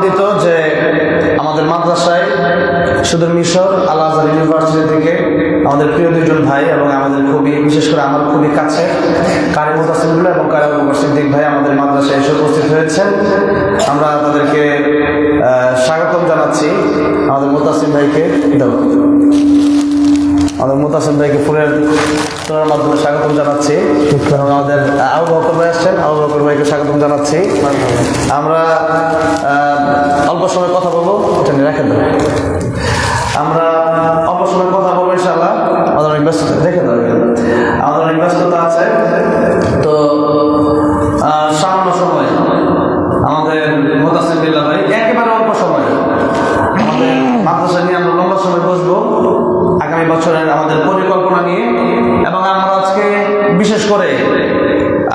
আনন্দিত যে আমাদের মাদ্রাসায় শুধু মিশর আল আজহার ইউনিভার্সিটি থেকে আমাদের প্রিয় দুজন ভাই এবং আমাদের খুবই বিশেষ করে আমার খুবই কাছে কারি মুতাসিমুল্লাহ এবং কারি আবু বকর সিদ্দিক ভাই আমাদের মাদ্রাসায় এসে উপস্থিত হয়েছেন। আমরা তাদেরকে স্বাগতম জানাচ্ছি। আমাদের মুতাসিম ভাইকে ফুলের তোলার মাধ্যমে স্বাগতম জানাচ্ছি। আমাদের আবু বকর ভাই আসছেন, আবু বকর ভাইকে স্বাগতম জানাচ্ছি। আমরা অল্প সময় কথা বলবো, এটা নিয়ে রাখেন। আমরা অল্প সময় কথা বলবো ইনশাআল্লাহ। আমাদের অনেক ব্যস্ততা দেখে দেবে, আমাদের অনেক ব্যস্ততা আছে। তো সামান্য সময় আমাদের মুতাসিম বিল্লাহ ভাই একেবারে অল্প সময় আমাদের মাদ্রাসা নিয়ে আমরা লম্বা সময় বসবো আগামী বছরের আমাদের পরিকল্পনা নিয়ে। এবং আমরা আজকে বিশেষ করে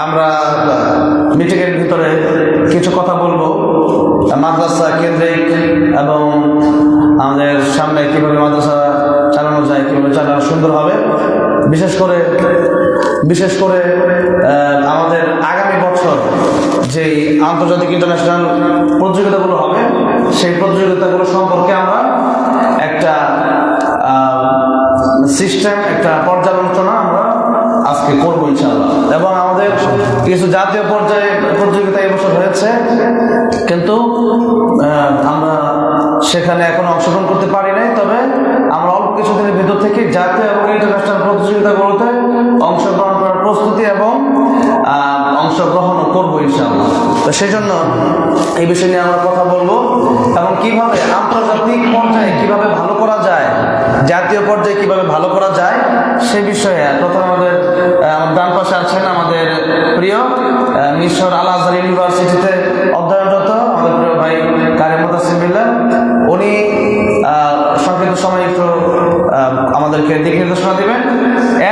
আমরা মিটিংয়ের ভিতরে কিছু কথা বলবো মাদ্রাসা কেন্দ্রিক এবং আমাদের সামনে কীভাবে মাদ্রাসা চালানো যায়, কীভাবে চালানো সুন্দর হবে। বিশেষ করে আমাদের আগামী বছর যেই আন্তর্জাতিক ইন্টারন্যাশনাল প্রতিযোগিতাগুলো হবে সেই প্রতিযোগিতাগুলো সম্পর্কে আমরা একটা সিস্টেম, একটা পর্যালোচনা আমরা আজকে করবো ইনশাআল্লাহ। এবং আমাদের কিছু জাতীয় পর্যায়ে প্রতিযোগিতা এবছর হয়েছে, কিন্তু আমরা সেখানে এখনো অংশগ্রহণ করতে পারি নাই। তবে আমরা অল্প কিছুদিনের ভিতর থেকে জাতীয় এবং ইন্টারন্যাশনাল প্রতিযোগিতাগুলোতে অংশগ্রহণ করার প্রস্তুতি এবং অংশগ্রহণও করবো ইনশাআল্লাহ। তো সেই জন্য এই বিষয় নিয়ে আমরা কথা বলবো এবং কিভাবে আন্তর্জাতিক পর্যায়ে কিভাবে ভালো করা যায়, জাতীয় পর্যায়ে কিভাবে ভালো করা যায় সে বিষয়ে প্রথমে আমাদের ডান পাশে আছেন আমাদের প্রিয় মিশর আল আজহার ইউনিভার্সিটিতে অধ্যয়নরত আমাদের প্রিয় ভাই কারি মুতাসিম বিল্লাহ। উনি সংক্ষিপ্ত সময় একটু আমাদেরকে দিক নির্দেশনা দিবেন।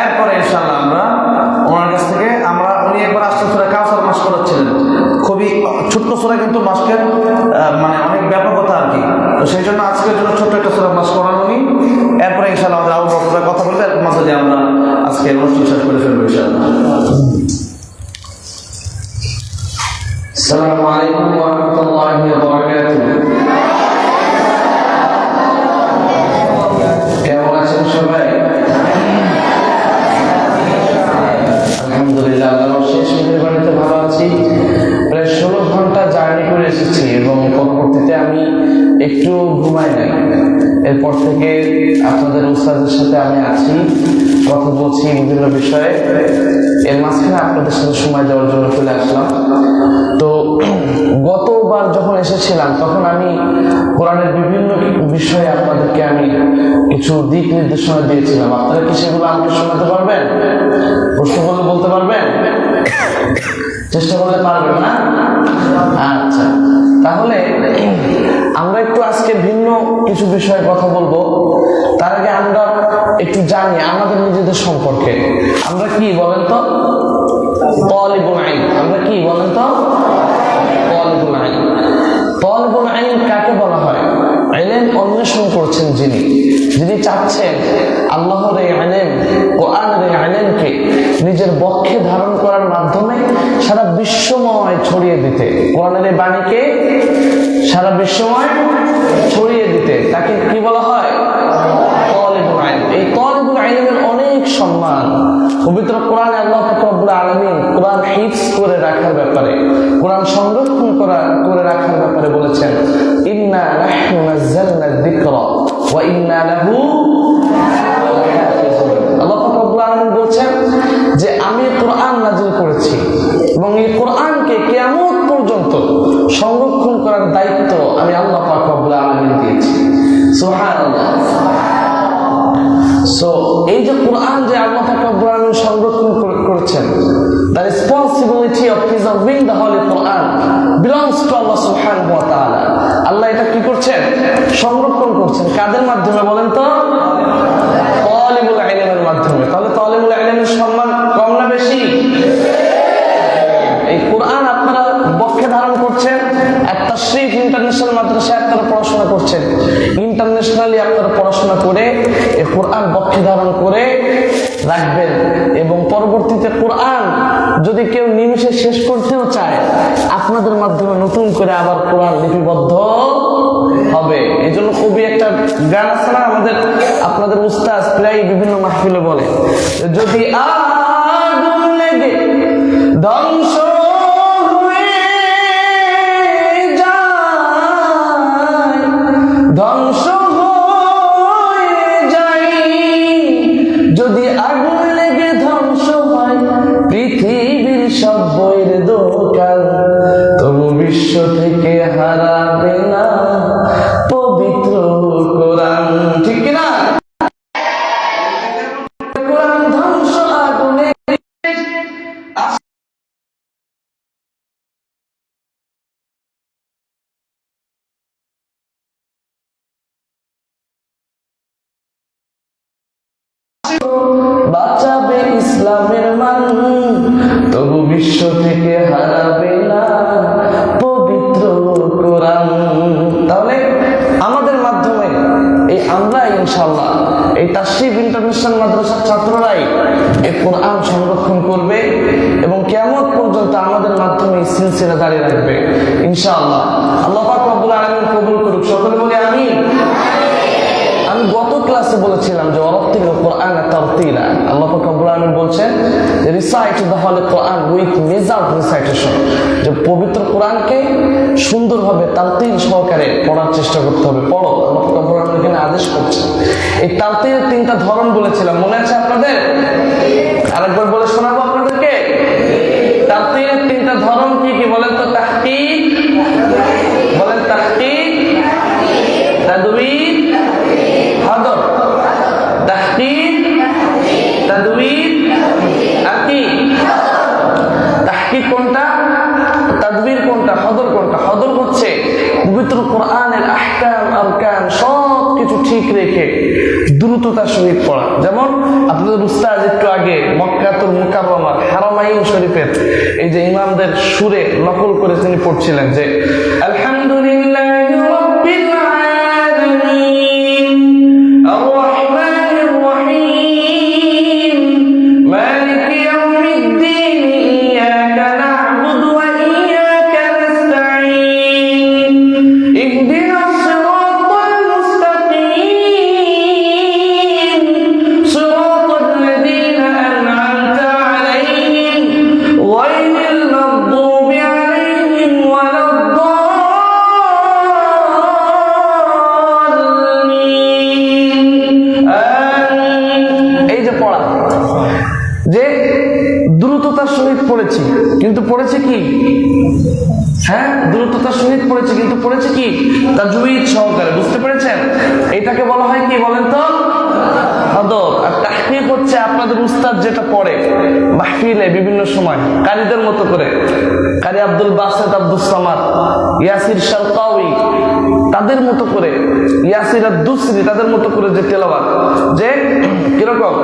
এরপরে ইনশাআল্লাহ আমরা ওনার কাছ থেকে উনি একবার আসছেন সূরা কাউসার মাস করাচ্ছিলেন, খুবই ছোট্ট সূরা কিন্তু মাসকের মানে অনেক ব্যাপকতা আর কি। তো সেই জন্য আজকের জন্য ছোট্ট একটা সূরা মাস করান উনি। এরপরে ইনশাআল্লাহ আমাদের আবু বকর কথা বলবে, এর মধ্যে দিয়ে আমরা আজকে অনুষ্ঠান শেষ করে ফেলবো ইনশাআল্লাহ। আসসালামু আলাইকুম ওয়া রাহমাতুল্লাহি ওয়া বারাকাতুহু। কেমন আছেন সবাই? আলহামদুলিল্লাহ, আল্লাহর শেষ মেহেরবানিতে ভালো আছি। প্রায় 16 ঘন্টা জার্নি করে এসেছি এবং পরবর্তীতে আমি একটু ঘুমাই নাই। এরপর থেকে আপনাদের উস্তাদের সাথে আমি আছি, কথা বলছি বিভিন্ন বিষয়ে। এর মাঝখানে আপনাদের সাথে সময় দেওয়ার জন্য চলে আসলাম। তো গতবার যখন এসেছিলাম তখন আমি কোরআনের বিভিন্ন বিষয়ে আপনাদেরকে আমি কিছু দিক নির্দেশনা দিয়েছিলাম। আপনারা কি সেগুলো আমাকে শোনাতে পারবেন? প্রশ্ন করলে বলতে পারবেন? চেষ্টা করলে পারবেন না? আচ্ছা, তাহলে আমরা একটু আজকে ভিন্ন কিছু বিষয়ে কথা বলবো। তার আগে আমরা একটু জানি আমাদের নিজেদের সম্পর্কে। আমরা কি বলেন তো? তালিবুল ইলম। আমরা কি বলেন তো? তালিবুল ইলম। তালিবুল ইলম কাকে বলা হয়? ইলম অন্বেষণ করছেন যিনি চাচ্ছেন আল্লাহর এই ইলম, কোরআনের এই ইলমকে নিজের বক্ষে ধারণ করার মাধ্যমে সারা বিশ্বময় ছড়িয়ে দিতে, কোরআনের এই বাণীকে সারা বিশ্বময় ছড়িয়ে দিতে, তাকে কি বলা হয়? তালিবুল ইলম। এই তালিবুল ইলমের অনেক সম্মান পবিত্র কোরআনে আল্লাহ পাক রব্বুল আলামিন কোরআন হিফজ করে রাখার ব্যাপারে, কোরআন সংরক্ষণ করে রাখার ব্যাপারে বলেছেন, ইন্না নাহনু নাযালনা যিকরা ওয়া ইন্না লাহু লাহাফিজুন। আল্লাহ পাক রব্বুল আলামিন বলেছেন যে আমি কোরআন নাযিল করেছি এবং এই কোরআনকে কিয়ামত পর্যন্ত সংরক্ষণ করার দায়িত্ব আমি আল্লাহ পাক রব্বুল আলামিন দিয়েছি। সুবহানাল্লাহ। সো এই যে কোরআন যে আল্লাহ পাক রব্বুল আলামিন সংরক্ষণ করেছেন, the responsibility of preserving the holy Quran belongs to Allah subhanahu wa ta'ala. আল্লাহ এটা কি করছেন? সংরক্ষণ করছেন। কাদের মাধ্যমে বলেন তো? তালিবুল ইলমের মাধ্যমে। তাহলে তালিবুল ইলমের সম্মান কম না বেশি? এই কোরআন আপনারা বক্ষে ধারণ করছেন, তাশরীফ ইন্টারন্যাশনাল মাদ্রাসায় আপনারা পড়াশোনা করছেন, ইন্টারন্যাশনালি আপনারা পড়াশোনা করে এই কোরআন বক্ষে ধারণ করে রাখবেন এবং পরবর্তীতে কোরআন যদি কেউ নিমিষে শেষ করতেও চায়, আপনাদের মাধ্যমে নতুন করে আবার কোরআন লিপিবদ্ধ হবে। এই জন্য কবি একটা গান আছে না আমাদের, আপনাদের উস্তাদ প্রায় বিভিন্ন মাহফিলে বলে, যদি আগুন লেগে ধ্বংস ধ্বংস হয়ে যায়, যদি আগুন লেগে ধ্বংস হয় পৃথিবীর সব বইয়ের দোকান, তবু বিশ্ব থেকে হারাবে না পবিত্র কোরআন। ঠিক কিনা? কোরআন ধ্বংস আগুনে বাঁচাবে ইসলামের মান, তবু বিশ্ব থেকে হারাবে না পবিত্র কোরআন। তাহলে আমাদের মাধ্যমে এই আমরা ইনশাআল্লাহ এই তাশরিফ ইন্টারন্যাশনাল মাদ্রাসার ছাত্ররাই এই কোরআন সংরক্ষণ করবে এবং কিয়ামত পর্যন্ত আমাদের মাধ্যমে এই সিলসিলা জারি রাখবে ইনশাআল্লাহ। আল্লাহ পাক রব্বুল আলামিন কবুল করুক। সকলে বলি আমিন। আমি গত ক্লাসে বলেছিলাম যে ওয়ারাত্তিল কোরআন তারতিলা, আল্লাহ পাক রব্বুল আলামিন বলছেন recite the Holi Quran with measured recitation, যে পবিত্র কোরআনকে সুন্দরভাবে তারতিল সহকারে পড়ার চেষ্টা করতে হবে। পড়ো, আল্লাহ পাক রব্বুল আলামিন এখানে আদেশ করছেন। এই তারতিলের তিনটা ধরন বলেছিলাম, মনে আছে আপনাদের? আরেকবার বলে শোনাবো আপনাদেরকে। তারতিলের তিনটা ধরন কি কি বলেন তো? তাহকিক বলেন, তাহকিক, তাদবীর, হাদর। তাহকিক, তাদবীর আর কি? তাহকিক কোনটা, তাদবীর কোনটা, হদর কোনটা? হদর হচ্ছে পবিত্র কোরআনের আহকাম আরকান সব কিছু ঠিক রেখে দ্রুততার সহিত পড়া। যেমন আপনাদের উস্তাদ একটু আগে মক্কাতুল মুকাররমার হারামাইন শরীফের এই যে ইমামদের সুরে নকল করে তিনি পড়ছিলেন যে আলহামদুলিল্লাহি রাব্বিল আলামিন আর-রাহমানির রহিম মালিকি ইয়াউমিদ্দিন ইয়্যাকা না'বুদু ওয়া ইয়্যাকা নাস্তাঈন ইহদিনাস সিরাতাল মুস্তাকিম সিরাতাল লাযীনা আন'আমতা আলাইহিম গায়রিল মাগদুবি আলাইহিম ওয়ালাদ-দাল্লিন। এই যে পড়া, যে দ্রুততার সহিত পড়েছি কিন্তু পড়েছে কি? হ্যাঁ, দ্রুততার সহিত পড়েছে কিন্তু পড়েছে কি? তাজউইদ সহকারে। বুঝতে পেরেছেন? এটাকে বলা হয় কি বলেন তো? হদর। আর তাহকিক হচ্ছে আপনাদের উস্তাদ যেটা পড়ে মাহফিলে বিভিন্ন সময় কারীদের মতো করে, কারি আব্দুল বাসেত আব্দুস সামাদ, ইয়াসির শারকাওয়ি তাদের মতো করে, ইয়াসির আদ-দুসরি তাদের মতো করে যে তেলাওয়াত, যে কিরকম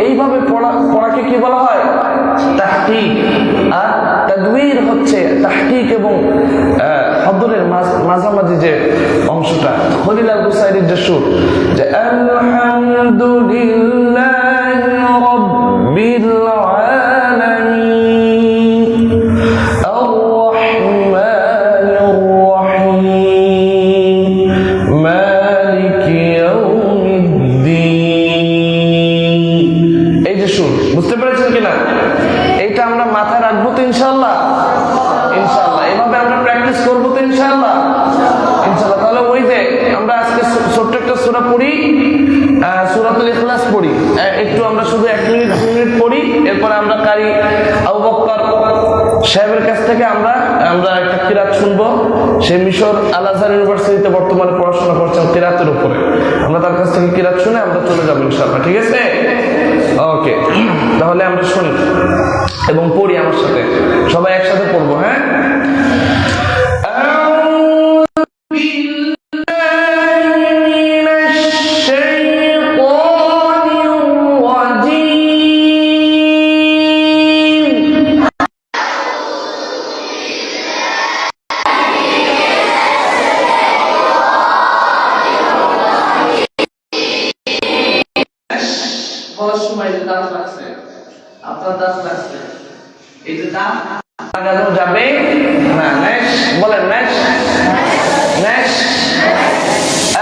এইভাবে পড়াকে কি বলা হয়? তাহকিক। আর তাদবীর হচ্ছে তাহকিক এবং হদরের মাঝামাঝি যে অংশটা, খলিল আল বুসাইরির যে সুর, যে আলহামদুলিল্লাহি রাব্বিল আলামিন আর-রাহমানির রহিম মালিকি ইয়াউমিদ্দিন। এই যে সুর, বুঝতে পেরেছেন কিনা? এইটা আমরা মাথায় রাখবো তো ইনশাআল্লাহ। ইনশাআল্লাহ এভাবে আমরা প্র্যাকটিস করবো তো ইনশাআল্লাহ। ইনশাআল্লাহ তাহলে ওই যে আমরা আজকে ছোট্ট একটা সূরা পড়ি, সূরাতুল ইখলাস পড়ি, একটু আমরা শুধু 1 মিনিট 2 মিনিট পড়ি, এরপরে আমরা কারি আবু বকর সাহেবের কাছ থেকে আমরা একটা কিরাত শুনবো। সে মিশর আল আজহার ইউনিভার্সিটিতে বর্তমানে পড়াশোনা করছেন কিরাতের উপরে। আমরা তার কাছ থেকে কিরাত শুনে আমরা চলে যাবো ইনশাআল্লাহ। ঠিক আছে? ওকে, তাহলে আমরা শুনি এবং পড়ি আমার সাথে, সবাই একসাথে পড়বো। হ্যাঁ, أعوذ بالله من দাঁত লাগছে, আপনার দাঁত লাগছে, এই যে দাঁত লাগানো যাবে না। নেক্সট বলেন, নেক্সট নেক্সট।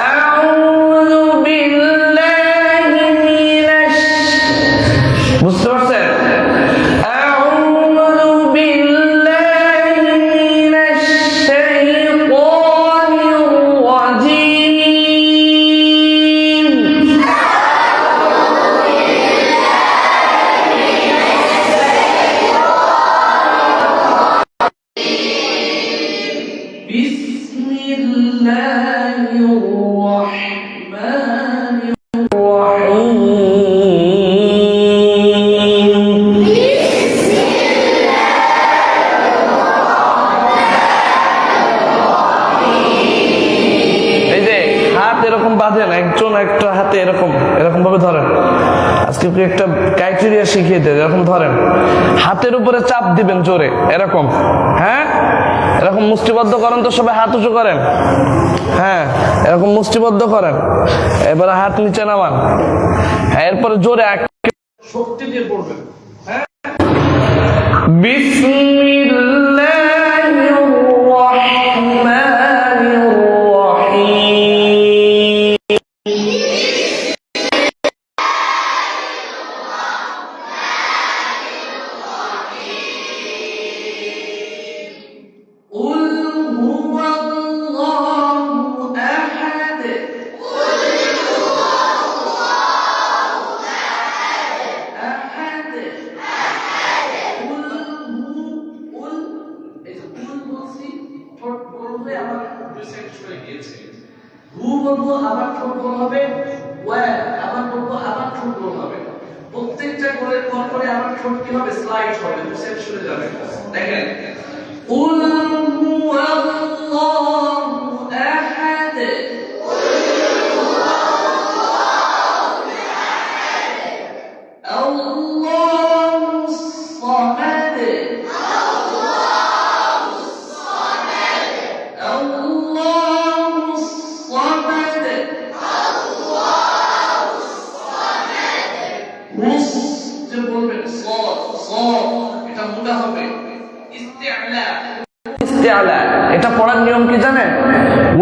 আউযু বিল্লাহি মিনাশ, বুঝতে পারছেন? আউযু বিল্লাহি মিনাশ শাইতানির রাজীম। বিসমিল্লাহির রাহমানির রাহিম। এই যে হাত এরকম বাঁধেন, একজন একটা হাতে এরকম এরকম ভাবে ধরেন। আজকে একটা ক্রাইটেরিয়া শিখিয়ে দেয়, এরকম ধরেন, হাতের উপরে চাপ দিবেন জোরে এরকম, হ্যাঁ এরকম মুষ্টিবদ্ধ করেন তো, সবাই হাত উঁচু করেন, হ্যাঁ এরকম মুষ্টিবদ্ধ করেন। এবারে হাত নিচে নামান, হ্যাঁ এরপরে জোরে শক্তি দিয়ে পড়বেন, হ্যাঁ। বিসমিল্লাহির রাহমানির রাহিম। قل هو الله أحد أحد قل قل এই যে قل বলছি, ঠোঁট বললে আমার দুই সাইড সরে গিয়েছে। হু বলবো আবার ঠোঁট বল হবে, ওয়া আবার বলবো আবার ঠোঁট বল হবে। প্রত্যেকটা করে পর পরে আমার ঠোঁট কি হবে, স্লাইড হবে, দুই সাইড সরে যাবে। দেখেন قل هو الله أحد الله الصمد الله الصمد যে বলবেন صاد صاد, এটা মোটা হবে। ইস্তিআলা, ইস্তিআলা এটা পড়ার নিয়ম কি জানেন?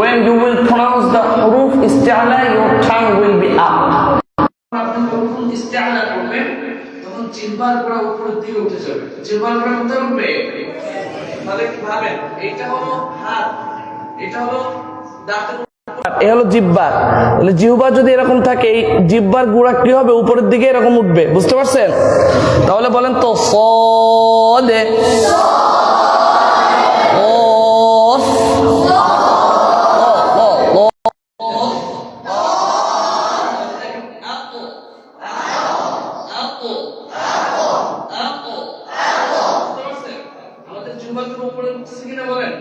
when you will pronounce the huruf isti'la your tongue will be up. আপনি যখন ইস্তিআলা করবেন তখন জিহ্বার গোড়া উপরের দিকে উঠে যাবে, জিহ্বার গোড়া কোথায় উঠবে? তাহলে ভাবেন এটা হলো হাত, এটা হলো দাঁতের, এই হলো জিহ্বা। তাহলে জিহ্বা যদি এরকম থাকে, এই জিহ্বার গোড়া কি হবে, উপরের দিকে এরকম উঠবে, বুঝতে পারছেন? তাহলে বলেন তো সদে আমাদের জিহ্বার উপরে উঠছে কিনা বলেন,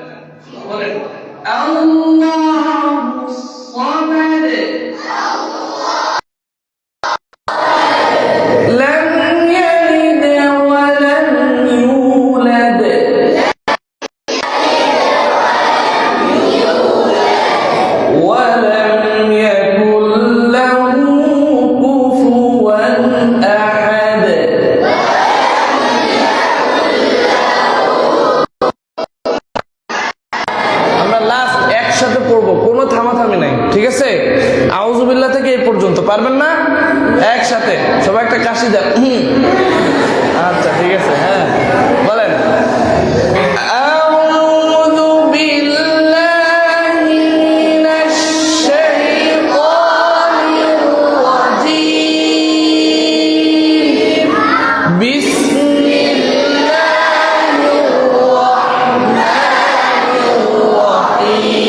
বলেন আল্লাহু সামাদ লাম ইয়ালিদ ওয়া লাম ইউলাদ ওয়া লাম ইয়াকুল লাহু কুফুওয়ান আহাদ। আমরা লাস্ট একসাথে পড়বো, কোনো থামাথামি নাই, ঠিক আছে? আউযু বিল্লাহ থেকে এই পর্যন্ত, পারবেন না? একসাথে সবাই একটা কাশি দেন। আচ্ছা ঠিক আছে, হ্যাঁ বলেন আউযু বিল্লাহি মিনাশ শাইতানির রাজীম। বিসমিল্লাহির রাহমানির রাহিম।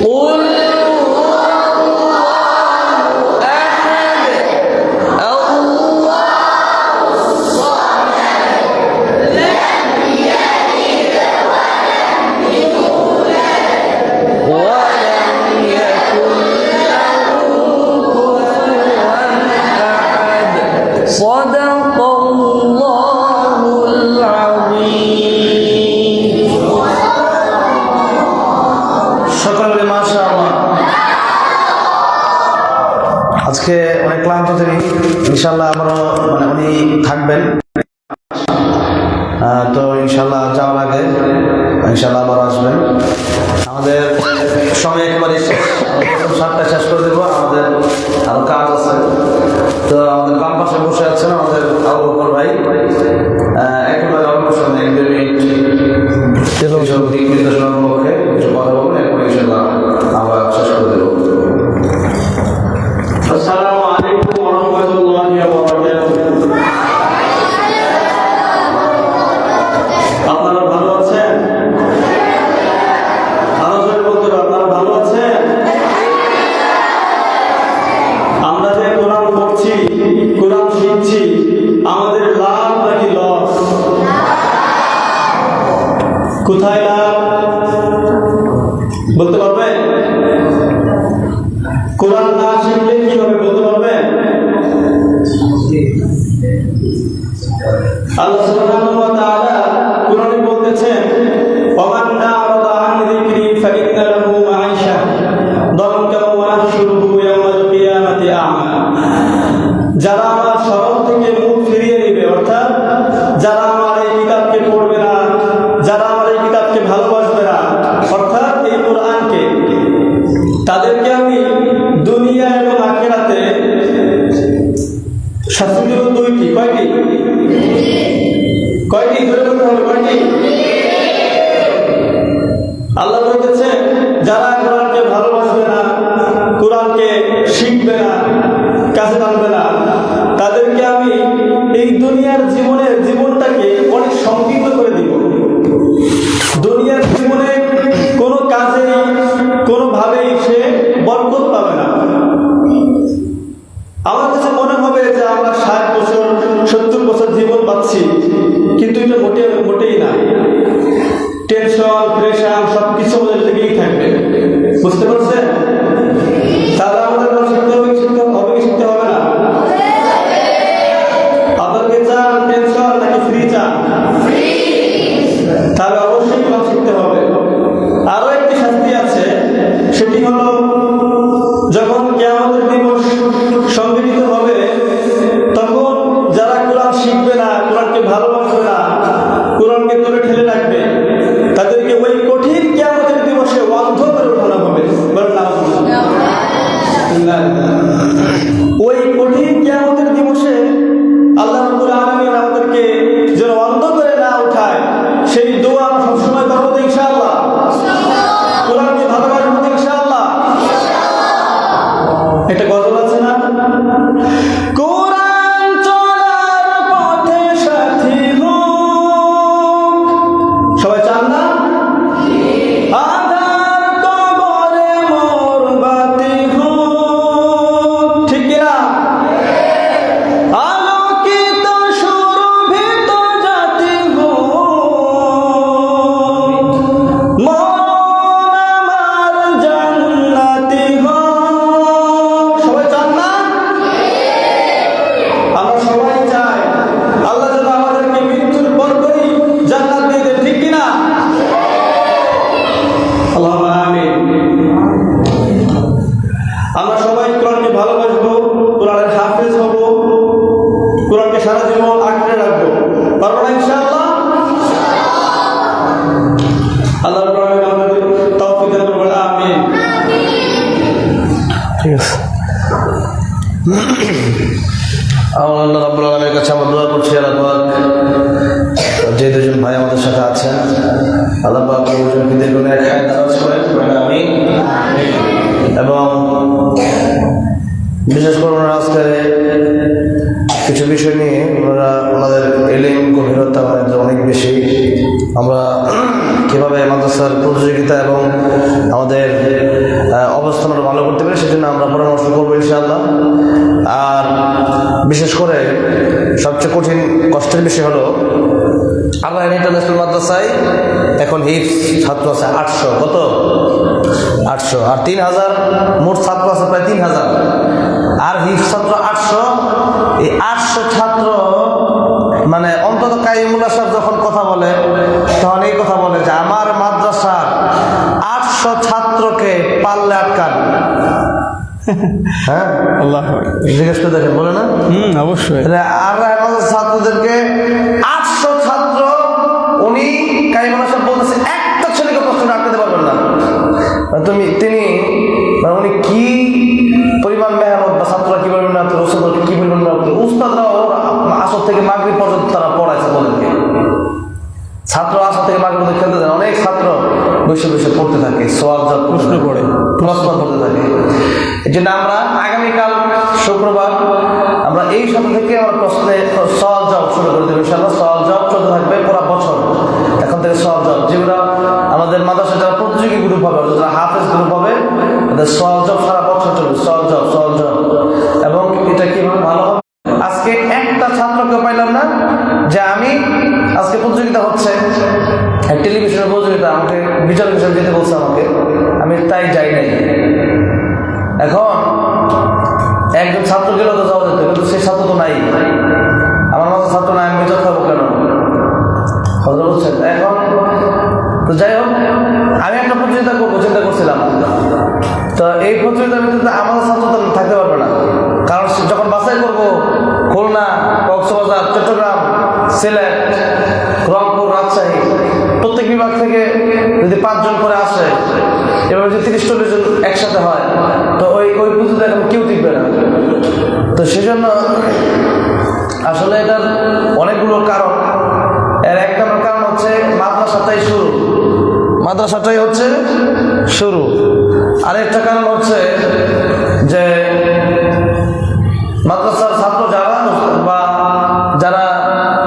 قل هو الله أحد الله الصمد لم يلد ولم يكن له كفوا أحد صدق الله العظيم। সকলে মাশাআল্লাহ। আজকে অনেক ক্লান্ত তিনি, ইনশাল্লাহ আবারও মানে উনি থাকবেন। তো ইনশাল্লাহ যাওয়ার আগে ইনশাল্লাহ আবার আসবেন। আমাদের সময় একেবারে সাতটা শেষ করে দেবো, আমাদের আরো কাজ আছে। তো আমাদের বাম পাশে বসে আছেন আমাদের আবু বকর ভাই, একেবারে অল্প সময় 1-2 মিনিট দিক নির্দেশনার পক্ষে কিছু কথা বলবেন, এরপরে ইনশাল্লাহ আবার শেষ করে দেবো। আসসালামু আলাইকুম ওয়া রাহমাতুল্লাহি ওয়া বারাকাতুহু। আপনারা ভালো আছেন? আরো জোরে বলতে হবে, আপনারা ভালো আছেন? আমরা যে কোরআন পড়ছি, কোরআন শিখছি, আমাদের লাভ নাকি লস? কোথায় লাভ বলতে পারবে? কোরআন না শিখলে কি হবে বলতে পারবে? আল্লাহ সুবহানাহু ওয়া তাআলা কোরআনে বলতেছেন, ওমান আ'রাদা আন যিকরি ফাইন্না লাহু মাঈশা দানকা ওয়া নাহশুরুহু ইয়াওমাল কিয়ামাতি আ'মা। যারা আমার স্মরণ থেকে মুখ ফিরিয়ে নেবে, অর্থাৎ যারা আমার এই কিতাবকে পড়বে না, যারা আমার এই কিতাবকে ভালোবাসবে না, অর্থাৎ এই কোরআনকে, তাদেরকে আমি দুনিয়া এবং আখিরাতে শাস্তি দেব 2টি। কয়টি? কয়টি? ধরে বলতে হবে, কয়টি? আল্লাহ বলতেছে যারা কোরআনকে ভালোবাসবে না, কোরআনকে শিখবে না, কাছে টানবে না, তাদেরকে আমি এই দুনিয়ার জীবনটাকে অনেক সংকীর্ণ করে দিব। দুনিয়ার জীবনে কোনো কাজে কোনোভাবেই সে বরকত পাবে না। আমার কাছে মনে হবে যে আমরা 60 বছর 70 বছর জীবন পাচ্ছি, কিন্তু এটা মোটেই না। টেনশন, প্রেশার সবকিছু আমাদের লেগেই থাকবে। বুঝতে পারছেন? তাহলে আমাদের শিখতে হবে, শিখতে হবে না? আপনাকে চান টেনশন নাকি ফ্রি চান? তাহলে অবশ্যই কোরআন শিখতে হবে। আরো একটি শাস্তি আছে, সেটি হলো যখন কিয়ামতের দিবস সংঘটিত হবে, তখন যারা কোরআন শিখবে না, কোরআনকে ভালোবাসবে না, কোরআনকে দূরে ঠেলে রাখবে, তাদেরকে ওই কঠিন কিয়ামতের দিবসে অন্ধ করে উঠানো হবে। ওই কঠিন কিয়ামতের দিবসে আল্লাহ রাব্বুল আলামিন আমাদেরকে যেন অন্ধ করে না উঠায়, সেই দোয়া আমরা সবসময় করবো তো ইনশাআল্লাহ। কোরআনকে ভালোবাসবো তো ইনশাআল্লাহ। একটা গজল আছে না, কোরআন চলার পথে সাথী হোক, সবাই চান না? আধার কবরে মোর বাতি হোক, ঠিক কিনা? আলোকিত সুরভিত জাতি হোক, মন আমার জান্নাতি হোক, সবাই চান না? আমরা সবাই চাই আল্লাহ যেন আমাদেরকে মৃত্যুর পরপরই জান্নাত দিয়ে দেন, ঠিক কিনা? আল্লাহুম্মা আমিন। আমরা সবাই কোরআনকে ভালোবাসবো, কোরআনের হাফেজ হব, কোরআনকে সারা জীবন আঁকড়ে রাখবো, পারবো না ইনশাআল্লাহ? আল্লাহ রাব্বুল আলামিন আমাদের তৌফিক দান করুন, আমিন। ঠিক আছে, আল্লাহ রাব্বুল আলামিনের কাছে আমরা দোয়া করছি, আল্লাহ পাক যে দুজন ভাই আমাদের সাথে আছেন, আল্লাহ পাক দুজনকে দীর্ঘ নেক হায়াত দারাজ করেন, আমিন। এবং বিশেষ করে ওনারা আজকে কিছু বিষয় নিয়ে ওনাদের ইলম গভীরতা অনেক বেশি। আমরা কীভাবে মাদ্রাসার প্রতিযোগিতা এবং আমাদের অবস্থান আরো ভালো করতে পারি সেজন্য আমরা পরামর্শ করবো ইনশাআল্লাহ। আর বিশেষ করে সবচেয়ে কঠিন কষ্টের বিষয় হলো আল্লাহ ইন্টারন্যাশনাল মাদ্রাসায় এখন হিফজ ছাত্র আছে 800, কত? 800, আর 3000 মোট ছাত্র আছে প্রায় 3000, আর হিফজ ছাত্র 800। এই 800 ছাত্র মানে অন্তত কাইমুল্লাহ সাহেব যখন কথা বলে তখন এই কথা বলে যে আমার মাদ্রাসার 800 ছাত্রকে পাল্লে আটকান, হ্যাঁ, আল্লাহ জিজ্ঞেস করে দেখেন, বলে না? অবশ্যই। আর আমাদের ছাত্রদেরকে 800 ছাত্র, উনি কাইমুল্লাহ সাহেব বলতেছে একটা ছেলেকে প্রশ্ন আটকাতে পারবেন না। তিনি মানে উনি কি পরিমাণ মেহনত, বা ছাত্ররা কি বলবেন না, কি বলবেন না, উস্তাদরাও আসর থেকে মাগরিব পর্যন্ত তারা পড়াইছে তাদেরকে। ছাত্র আসর থেকে মাগরিব পর্যন্ত খেলতে দেন, অনেক ছাত্র বসে বসে পড়তে থাকে, সওয়াল জব প্রশ্ন করতে থাকে। এই জন্য আমরা আগামীকাল শুক্রবার আমরা এই সপ্তাহ থেকে আমরা প্রশ্নে সওয়াল জব শুরু করে দেবো ইনশাআল্লাহ। সওয়াল জব চলতে থাকবে পুরা বছর, এখন থেকে সওয়াল জব, যেগুলো আমাদের মাদ্রাসায় যারা প্রতিযোগী গ্রুপ হবে, যারা হাফেজ গ্রুপ হবে, তাদের সওয়াল জব সারা বছর চলবে, সওয়াল জব। এবং এটা কিভাবে ভালো হবে, আজকে একটা ছাত্রকে পাইলাম না যে আমি আজকে প্রতিযোগিতা হচ্ছে, টেলিভিশনের প্রতিযোগিতা, আমাকে বিচারক হিসেবে যেতে বলছে আমাকে, আমি তাই যাই নাই। এখন একজন ছাত্র গেলে তো যাওয়া যেত, কিন্তু সেই ছাত্র তো নাই, আমার মতো ছাত্র নাই, আমি বিচার খাবো কেন? কথা বলছেন? এখন তো যাই হোক, আমি একটা প্রতিযোগিতা করবো চিন্তা করছিলাম। তো এই প্রতিযোগিতার ভিতরে আমাদের ছাত্র তো থাকতে পারবে না, কারণ যখন বাছাই করবো খুলনা, কক্সবাজার, চট্টগ্রাম, সিলেট, রংপুর, রাজশাহী, প্রত্যেক বিভাগ থেকে যদি 5 জন করে আসে, এবার যদি 30-40 জন একসাথে হয়, তো ওই প্রতিযোগিতা এখন কেউ টিকবে না। তো সেজন্য আসলে এটার অনেকগুলো কারণ। এর এক নম্বর কারণ হচ্ছে মাদ্রাসাটাই হচ্ছে শুরু। আরেকটা কারণ হচ্ছে যে মাদ্রাসার ছাত্র বা যারা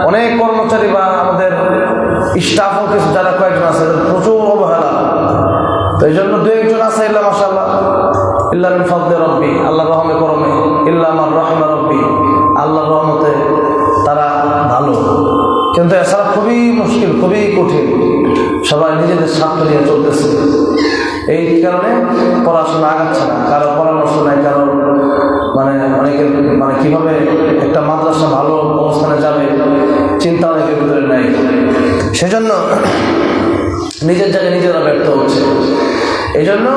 অনেক কর্মচারী বা আমাদের স্টাফও কিছু যারা কয়েকজন আছে, প্রচুর অবহেলা। তো এই জন্য 2-1 জন আছে, ইল্লা মাশাআল্লাহ, ইল্লা মিন ফাদলি রাব্বি, আল্লাহর রহমে করমে, ইল্লা মান রাহিমা রাব্বি, আল্লাহর রহমতে তারা ভালো। কিন্তু এছাড়া খুবই মুশকিল, খুবই কঠিন, সবাই নিজেদের স্বার্থ নিয়ে চলতেছে। এই কারণে পড়াশোনা আগাচ্ছে না, কারো পরামর্শ নাই, কারো অনেকের কিভাবে একটা মাদ্রাসা ভালো অবস্থানে যাবে চিন্তা অনেকের ভিতরে নাই। সেজন্য নিজের জায়গায় নিজেরা ব্যর্থ হচ্ছে। এই জন্য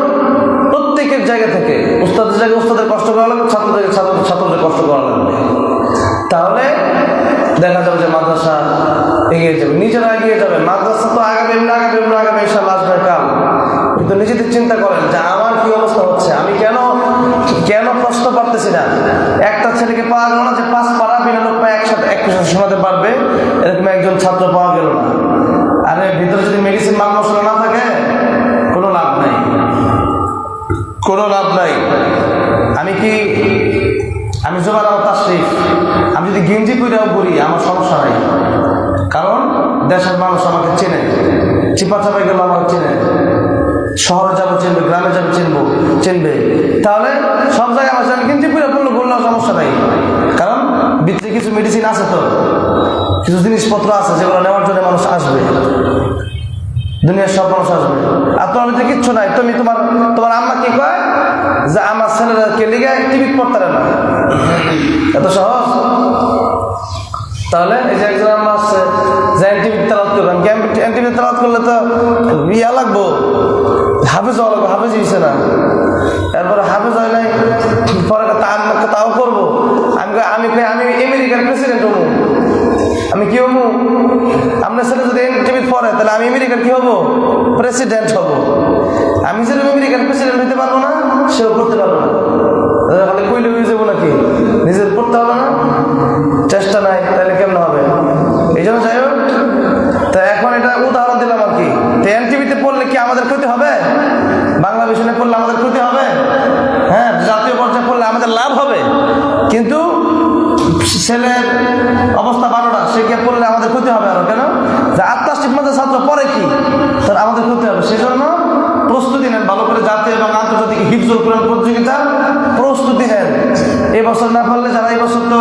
প্রত্যেকের জায়গা থেকে উস্তাদের জায়গায় উস্তাদের কষ্ট করা লাগবে, ছাত্রদের কষ্ট করা লাগবে। তাহলে দেখা যাবে যে মাদ্রাসা এগিয়ে যাবে, নিজেরা এগিয়ে যাবে। মাদ্রাসা তো আগাবে ইনশাআল্লাহ, আসবে কাল। কিন্তু নিজেদের চিন্তা করেন যে আমার কি অবস্থা হচ্ছে, আমি কেন প্রশ্ন পারতেছি না। একটা ছেলেকে পাওয়া গেল না যে 5 পারা বিনা লোক পায় একসাথে শোনাতে পারবে, এরকম একজন ছাত্র পাওয়া গেল না। আরে ভিতরে যদি মেডিসিন মাল মশলা না থাকে কোনো লাভ নাই। আমি জোগাড় আমার তাশরিফ, আমি যদি গেঞ্জি পরেও করি আমার সমস্যা নাই, কারণ দেশের মানুষ আমাকে চেনে, চিপা চাপাই গেলে আমাকে চেনে, শহরে যাবো চিনবে, গ্রামে যাবো চিনবে। তাহলে সব জায়গায় আমার আমি গেঞ্জি পরে বললেও সমস্যা নাই, কারণ ভিতরে কিছু মেডিসিন আছে, তো কিছু জিনিসপত্র আছে যেগুলো নেওয়ার জন্য মানুষ আসবে, দুনিয়ার সব মানুষ আসবে। আর তোমার ভিতরে কিচ্ছু নাই, তুমি তোমার আম্মা কি কয় যে আমার ছেলেদেরকে লিগে টিভি পড়তে না, এত সহজ? তাহলে এই যে একজন আম্মা আসছে যে এনটিভি তেলাওয়াত করবেন, এনটিভি তেলাওয়াত করলে তো ইয়া লাগবো, হাফেজ হওয়া লাগবে, হাফেজ হয়েছে না, এরপরে হাফেজ হয় নাই, পরে তাও করবো। আমি আমেরিকার প্রেসিডেন্ট হবো, আমি কি হবো? আপনার ছেলে যদি এনটিভি পড়ে তাহলে আমি আমেরিকার কি হবো? প্রেসিডেন্ট হবো। আমি যদি আমেরিকার প্রেসিডেন্ট হইতে পারবো না, সেও করতে পারবো না, তাহলে কইলে হয়ে যাবো নাকি? নিজের পড়তে হবে না, চেষ্টা নাই, তাহলে কেমন হবে? এই জন্য যাই হোক, তা এখন এটা উদাহরণ দিলাম আর কি। এনটিভিতে পড়লে কি আমাদের ক্ষতি হবে? বাংলা মিশনে পড়লে আমাদের ক্ষতি হবে? হ্যাঁ, জাতীয় পর্যায়ে পড়লে আমাদের লাভ হবে। কিন্তু ছেলের অবস্থা 12টা, সে গিয়ে পড়লে আমাদের ক্ষতি হবে। আরো কেন? যে 8টা মধ্যে ছাত্র পড়ে কি, তাহলে আমাদের ক্ষতি হবে। সেজন্য প্রস্তুতি নেন ভালো করে, জাতীয় এবং আন্তর্জাতিক হিফজুল কোরআন প্রতিযোগিতার প্রস্তুতি নেন। এবছর না পারলে যারা এবছর তো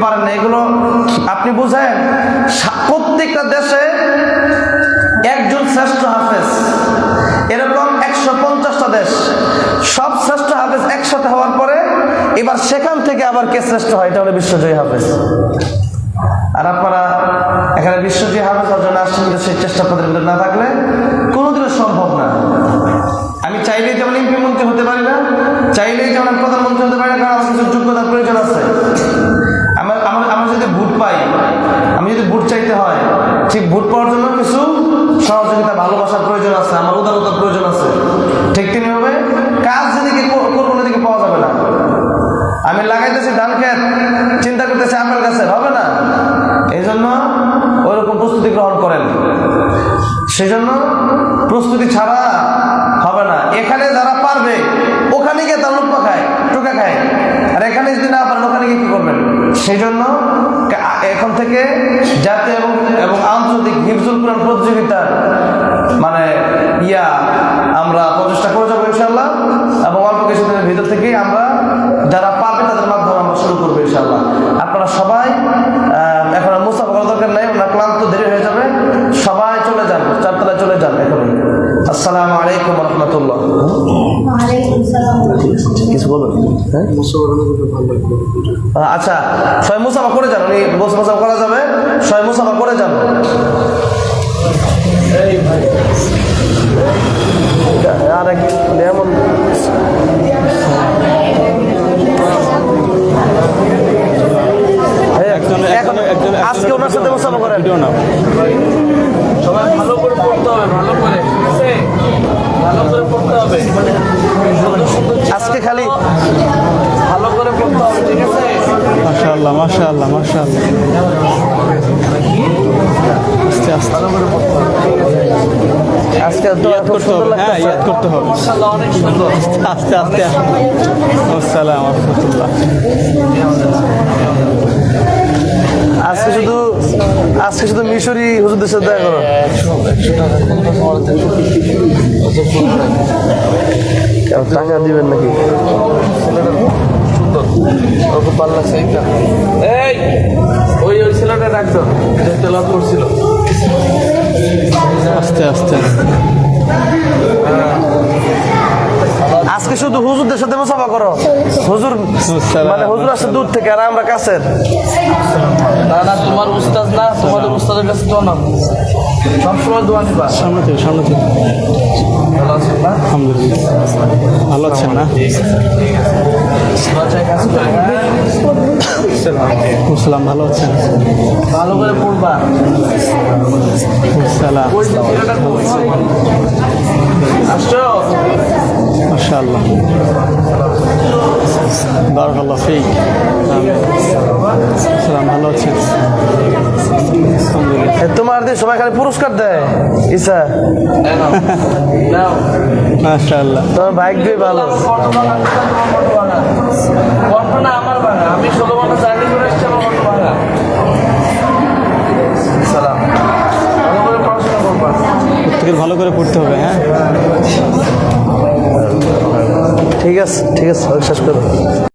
পারেন না, এগুলো আপনি বুঝেন। প্রত্যেকটা দেশে একজন শ্রেষ্ঠ হাফেজ, এরকম 150টা দেশ, সব শ্রেষ্ঠ হাফেজ একসাথে হওয়ার পরে এবার সেখান থেকে আবার কে শ্রেষ্ঠ হয়, এটা হলো বিশ্বজয়ী হাফেজ। আর আপনারা এখানে বিশ্বজয়ী হাফেজ হওয়ার জন্য আসছেন, কিন্তু সেই চেষ্টা আপনাদের ভিতরে না থাকলে কোনোদিনও সম্ভব না। আমি চাইলেই যেমন এমপি মন্ত্রী হতে পারি না, চাইলেই যে অনেক প্রধানমন্ত্রী হতে পারে না, কারণ আমার কিছু যোগ্যতার প্রয়োজন আছে। আমার যদি ভোট পাই, আমি যদি ভোট চাইতে হয়, ঠিক ভোট পাওয়ার জন্য কিছু সহযোগিতা, ভালোবাসার প্রয়োজন আছে, আমার উদারতার প্রয়োজন আছে। ঠিক তেমনিভাবে কাজ যেদিকে করবো ওদিকে পাওয়া যাবে না। আমি লাগাইতেছি ধান ক্ষেত, চিন্তা করতেছি আপেল গাছের, হবে না। এই জন্য ওইরকম প্রস্তুতি গ্রহণ করেন। সেই জন্য প্রস্তুতি ছাড়া হবে না। এখানে যারা পারবে ওখানে গিয়ে তার লুপ্পা খায়, টোকা খায়, আর এখানে যদি না পারেন ওখানে গিয়ে কি করবেন। সেই জন্য এখন থেকে জাতীয় এবং আন্তর্জাতিক হিফজুল কোরআন প্রতিযোগিতার মানে আমরা প্রচেষ্টা করে যাবো ইনশাল্লাহ, এবং অল্প কিছুদিনের ভিতর থেকেই আমরা যারা পাবে তাদের মাধ্যমে আমরা শুরু করবো ইনশাল্লাহ। আপনারা সবাই এখন মুসাফা করার দরকার নাই, আমরা ক্লান্ত, দেরি হয়ে যাবে, সবাই চলে যান, চারতলায় চলে যান এখন। আসসালামু আলাইকুম রহমতুল্লাহ। কিছু বলুন? আচ্ছা, সবাই মুসাফা করে যান, উনি মুসাফা করা যাবে, সবাই মুসাফা করে যান। আর এমন আজকে ওনার সাথে মুসাফা করেন। সবাই ভালো করে পড়তে হবে, ভালো করে, ঠিক আছে? ভালো করে পড়তে হবে, আজকে খালি ভালো করে পড়তে হবে, ঠিক আছে? মাশাআল্লাহ মাশাআল্লাহ মাশাআল্লাহ। আস্তে আস্তে আজকে ইয়াদ করতে হবে, হ্যাঁ ইয়াদ করতে হবে। মাশাআল্লাহ, অনেক সুন্দর। আস্তে আস্তে। আসসালামু আলাইকুম। আজকে শুধু মিশরি হুজুরদের সাথে দেখা করো। টাকা দিবেন নাকি? খুব ভালো লাগছে। এই ওই ছেলেটা ডাক্তার যে তেলাওয়াত করছিল। আস্তে আস্তে। আজকে শুধু হুজুরদের সাথে মুসাফা করো। হুজুর মানে হুজুর আসছে দূর থেকে আর আমরা কাছের। না না, তোমার উস্তাদ না, তোমাদের উস্তাদের কাছে তো না, সবসময় দোয়া নিবা। সামনে থেকে সামনে থেকে। ভালো আছেন না? আলহামদুলিল্লাহ। ভালো আছেন না? বাচ্চায় কাজ করে, হ্যাঁ? সালাম, ভালো আছেন? ভালো করে পড়বা। সালাম। ওই যে ছেলেটা করছে। আসছো? মাশাআল্লাহ। বারাকাল্লাহ ফিক। সালাম, ভালো আছেন? আলহামদুলিল্লাহ। তোমার দিয়ে সবাই খালি পুরস্কার দেয় ইসা। নাও। মাশাআল্লাহ। তোমার ভাগ্যই ভালো। কল্পনা আমার ভাঙা, আমি 16 ঘন্টা চাকরি করে এসেছি, আমার কত ভাঙা। সালাম, ভালো করে পড়াশোনা করবা। প্রত্যেকের ভালো করে পড়তে হবে, হ্যাঁ। ঠিক আছে, ঠিক আছে, শেষ করো।